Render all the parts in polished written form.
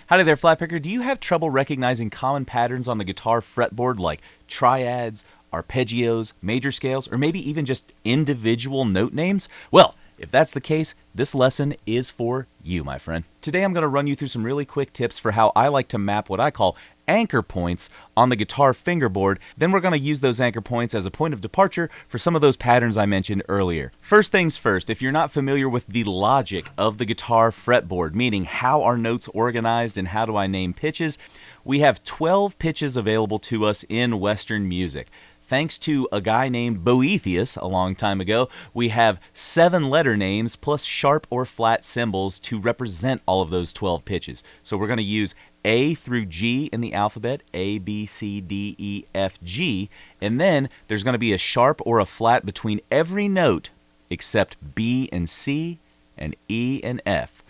Howdy there, Flatpicker. Do you have trouble recognizing common patterns on the guitar fretboard like triads, arpeggios, major scales, or maybe even just individual note names? Well, if that's the case, this lesson is for you, my friend. Today I'm going to run you through some really quick tips for how I like to map what I call anchor points on the guitar fingerboard. Then we're going to use those anchor points as a point of departure for some of those patterns I mentioned earlier. First things first, if you're not familiar with the logic of the guitar fretboard, meaning how are notes organized and how do I name pitches, we have 12 pitches available to us in Western music. Thanks to a guy named Boethius a long time ago, we have 7 letter names plus sharp or flat symbols to represent all of those 12 pitches. So we're going to use A through G in the alphabet, A, B, C, D, E, F, G, and then there's going to be a sharp or a flat between every note except B and C and E and F.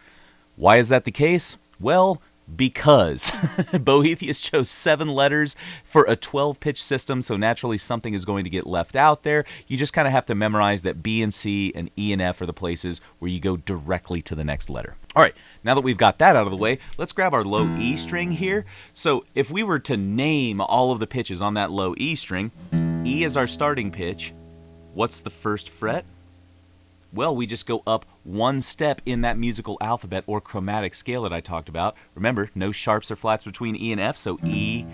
Why is that the case? Well, because Boethius chose 7 letters for a 12-pitch system, so naturally something is going to get left out there. You just kind of have to memorize that B and C and E and F are the places where you go directly to the next letter. All right, now that we've got that out of the way, let's grab our low E string here. So if we were to name all of the pitches on that low E string, E is our starting pitch. What's the first fret? Well, we just go up one step in that musical alphabet or chromatic scale that I talked about. Remember, no sharps or flats between E and F, so E,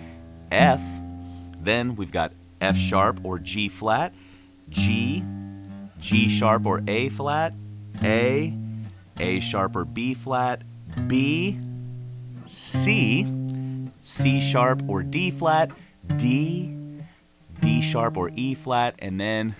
F. Then we've got F sharp or G flat, G, G sharp or A flat, A sharp or B flat, B, C, C sharp or D flat, D, D sharp or E flat, and then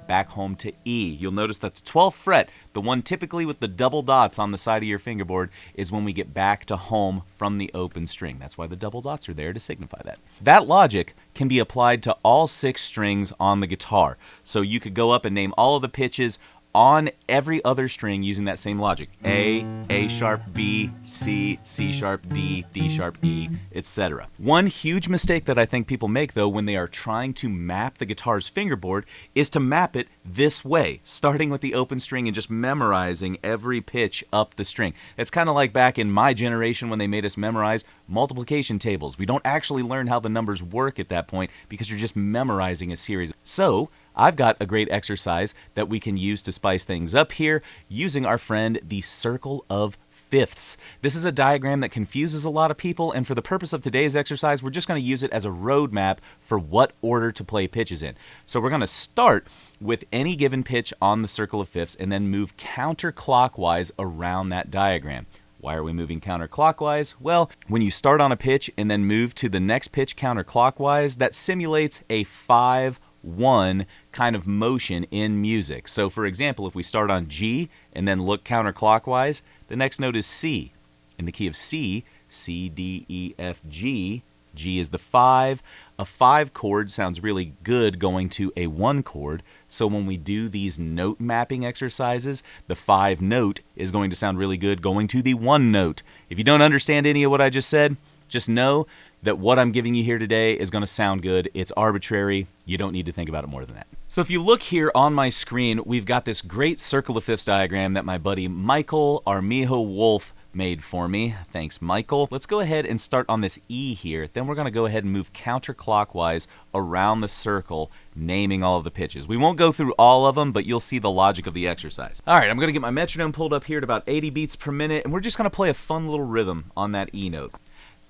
back home to E. You'll notice that the 12th fret, the one typically with the double dots on the side of your fingerboard, is when we get back to home from the open string. That's why the double dots are there to signify that. That logic can be applied to all 6 strings on the guitar. So you could go up and name all of the pitches on every other string using that same logic. A sharp, B, C, C sharp, D, D sharp, E, etc. One huge mistake that I think people make, though, when they are trying to map the guitar's fingerboard is to map it this way, starting with the open string and just memorizing every pitch up the string. It's kind of like back in my generation when they made us memorize multiplication tables. We don't actually learn how the numbers work at that point because you're just memorizing a series. So I've got a great exercise that we can use to spice things up here using our friend the circle of fifths. This is a diagram that confuses a lot of people, and for the purpose of today's exercise, we're just going to use it as a roadmap for what order to play pitches in. So we're going to start with any given pitch on the circle of fifths and then move counterclockwise around that diagram. Why are we moving counterclockwise? Well, when you start on a pitch and then move to the next pitch counterclockwise, that simulates a 5-1 kind of motion in music. So for example, if we start on G and then look counterclockwise, the next note is C. In the key of C, C, D, E, F, G. G is the 5. A 5 chord sounds really good going to a 1 chord. So when we do these note mapping exercises, the 5 note is going to sound really good going to the 1 note. If you don't understand any of what I just said, just know that what I'm giving you here today is going to sound good. It's arbitrary. You don't need to think about it more than that. So if you look here on my screen, we've got this great circle of fifths diagram that my buddy Michael Armijo Wolf made for me. Thanks, Michael. Let's go ahead and start on this E here. Then we're going to go ahead and move counterclockwise around the circle, naming all of the pitches. We won't go through all of them, but you'll see the logic of the exercise. All right, I'm going to get my metronome pulled up here at about 80 beats per minute, and we're just going to play a fun little rhythm on that E note.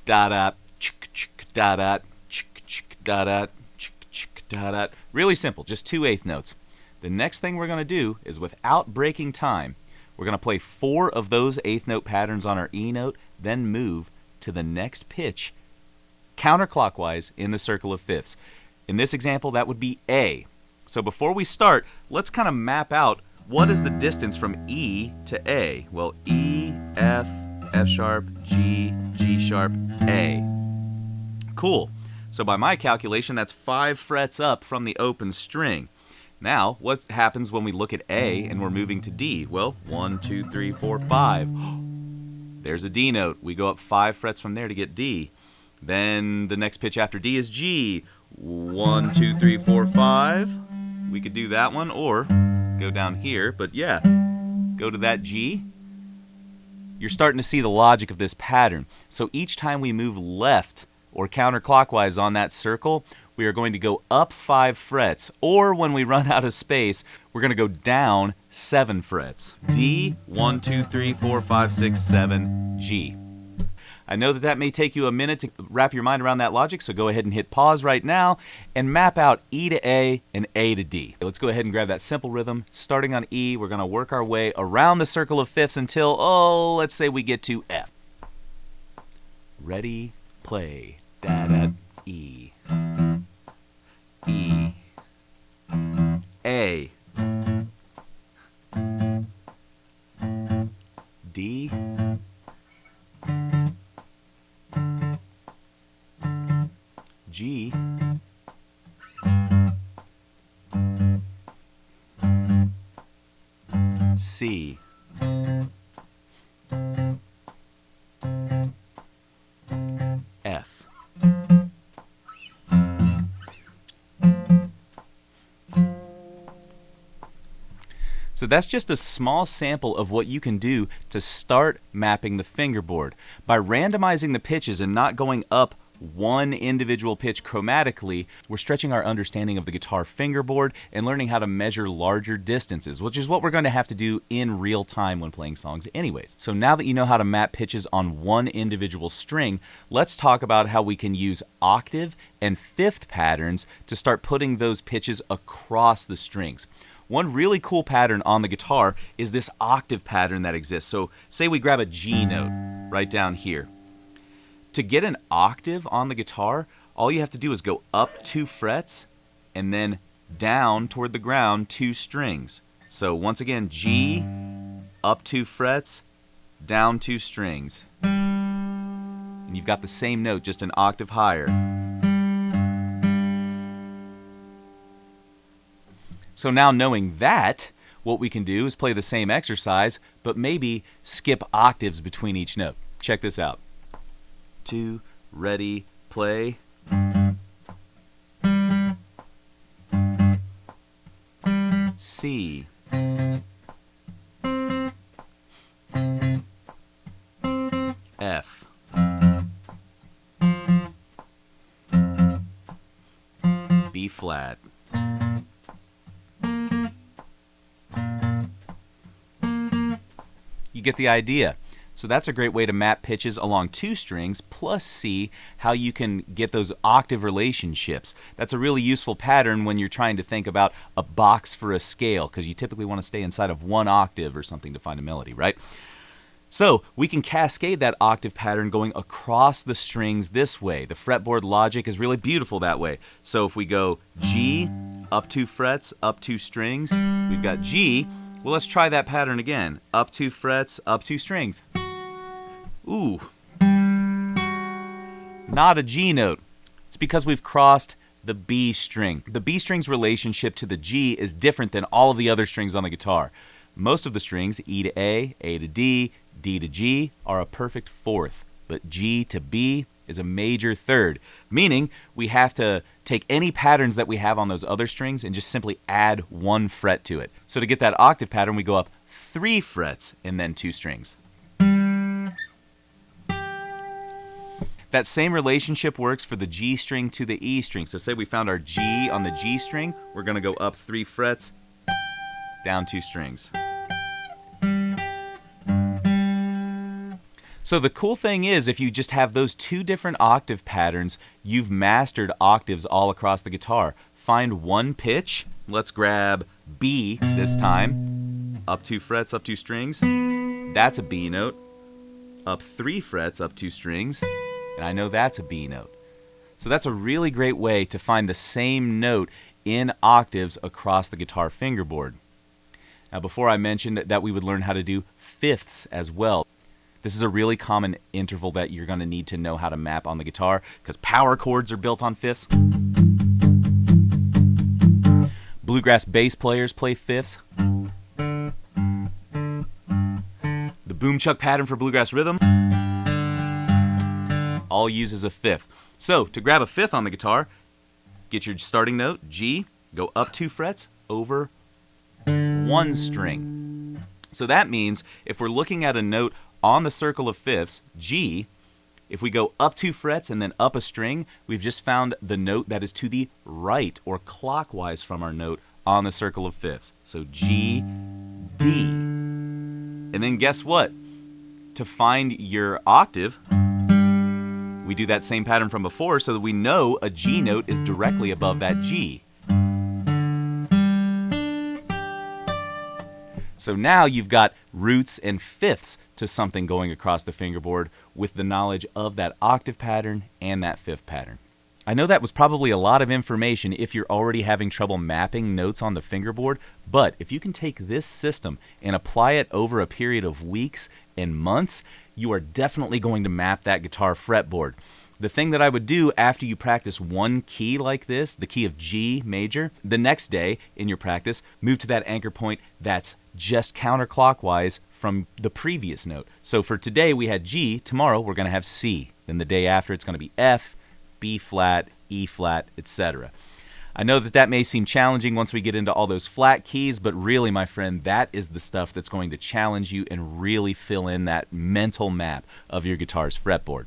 Da-da, da-da, da-da, da-da. Really simple, just 2 eighth notes. The next thing we're going to do is, without breaking time, we're going to play 4 of those eighth note patterns on our E note, then move to the next pitch counterclockwise in the circle of fifths. In this example, that would be A. So before we start, let's kind of map out what is the distance from E to A. Well, E, F, F sharp, G, G sharp, A. Cool. So by my calculation, that's 5 frets up from the open string. Now, what happens when we look at A and we're moving to D? Well, 1, 2, 3, 4, 5. There's a D note. We go up 5 frets from there to get D. Then the next pitch after D is G. 1, 2, 3, 4, 5. We could do that one or go down here, but yeah, go to that G. you're starting to see the logic of this pattern. So each time we move left or counterclockwise on that circle, we are going to go up 5 frets, or when we run out of space, we're going to go down 7 frets. D, 1, 2, 3, 4, 5, 6, 7, G. I know that may take you a minute to wrap your mind around that logic, so go ahead and hit pause right now and map out E to A and A to D. Let's go ahead and grab that simple rhythm. Starting on E, we're going to work our way around the circle of fifths until, let's say we get to F. Ready, play, da-da, E. E. A. D. G. C. F. So that's just a small sample of what you can do to start mapping the fingerboard. By randomizing the pitches and not going up one individual pitch chromatically, we're stretching our understanding of the guitar fingerboard and learning how to measure larger distances, which is what we're going to have to do in real time when playing songs anyways. So now that you know how to map pitches on one individual string, let's talk about how we can use octave and fifth patterns to start putting those pitches across the strings. One really cool pattern on the guitar is this octave pattern that exists. So say we grab a G note right down here. To get an octave on the guitar, all you have to do is go up 2 frets and then down toward the ground 2 strings. So once again, G, up 2 frets, down 2 strings. And you've got the same note, just an octave higher. So now knowing that, what we can do is play the same exercise, but maybe skip octaves between each note. Check this out. 2, ready, play. C. F. B flat. You get the idea. So that's a great way to map pitches along 2 strings, plus see how you can get those octave relationships. That's a really useful pattern when you're trying to think about a box for a scale, because you typically want to stay inside of 1 octave or something to find a melody, right? So we can cascade that octave pattern going across the strings this way. The fretboard logic is really beautiful that way. So if we go G, up 2 frets, up 2 strings, we've got G. Well, let's try that pattern again. Up 2 frets, up 2 strings. Ooh, not a G note. It's because we've crossed the B string. The B string's relationship to the G is different than all of the other strings on the guitar. Most of the strings, E to A to D, D to G, are a perfect fourth, but G to B is a major third, meaning we have to take any patterns that we have on those other strings and just simply add 1 fret to it. So to get that octave pattern, we go up 3 frets and then 2 strings. That same relationship works for the G string to the E string. So say we found our G on the G string, we're going to go up 3 frets, down 2 strings. So the cool thing is, if you just have those 2 different octave patterns, you've mastered octaves all across the guitar. Find 1 pitch. Let's grab B this time. Up 2 frets, up 2 strings. That's a B note. Up 3 frets, up 2 strings. And I know that's a B note. So that's a really great way to find the same note in octaves across the guitar fingerboard. Now, before I mentioned that we would learn how to do fifths as well. This is a really common interval that you're going to need to know how to map on the guitar, because power chords are built on fifths. Bluegrass bass players play fifths. The boom chuck pattern for bluegrass rhythm all uses a fifth. So to grab a fifth on the guitar, get your starting note, G, go up 2 frets, over 1 string. So that means if we're looking at a note on the circle of fifths, G, if we go up 2 frets and then up a string, we've just found the note that is to the right or clockwise from our note on the circle of fifths. So G, D. And then guess what? To find your octave, we do that same pattern from before so that we know a G note is directly above that G. So now you've got roots and fifths to something going across the fingerboard with the knowledge of that octave pattern and that fifth pattern. I know that was probably a lot of information if you're already having trouble mapping notes on the fingerboard, but if you can take this system and apply it over a period of weeks and months, you are definitely going to map that guitar fretboard. The thing that I would do after you practice one key like this, the key of G major, the next day in your practice, move to that anchor point that's just counterclockwise from the previous note. So for today we had G, tomorrow we're going to have C. Then the day after it's going to be F, B flat, E flat, etc. I know that that may seem challenging once we get into all those flat keys, but really, my friend, that is the stuff that's going to challenge you and really fill in that mental map of your guitar's fretboard.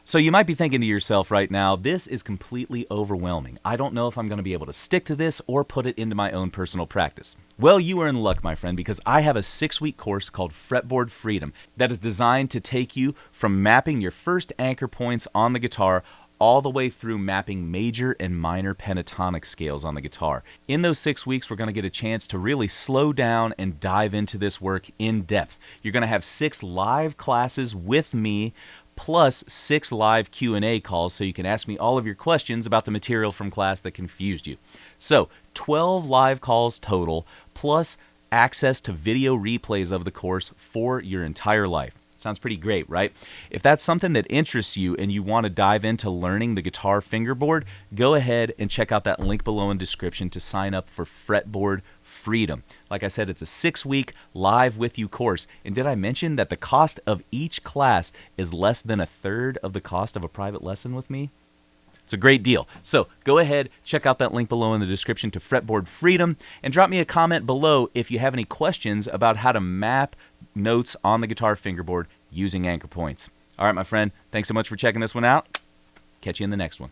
So you might be thinking to yourself right now, this is completely overwhelming. I don't know if I'm going to be able to stick to this or put it into my own personal practice. Well, you are in luck, my friend, because I have a 6-week course called Fretboard Freedom that is designed to take you from mapping your first anchor points on the guitar all the way through mapping major and minor pentatonic scales on the guitar. In those 6 weeks, we're going to get a chance to really slow down and dive into this work in depth. You're going to have 6 live classes with me, plus 6 live Q&A calls so you can ask me all of your questions about the material from class that confused you. So 12 live calls total, plus access to video replays of the course for your entire life. Sounds pretty great, right? If that's something that interests you and you want to dive into learning the guitar fingerboard, go ahead and check out that link below in the description to sign up for Fretboard Freedom. Like I said, it's a 6-week live with you course. And did I mention that the cost of each class is less than 1/3 of the cost of a private lesson with me? It's a great deal. So go ahead, check out that link below in the description to Fretboard Freedom, and drop me a comment below if you have any questions about how to map notes on the guitar fingerboard using anchor points. All right, my friend, thanks so much for checking this one out. Catch you in the next one.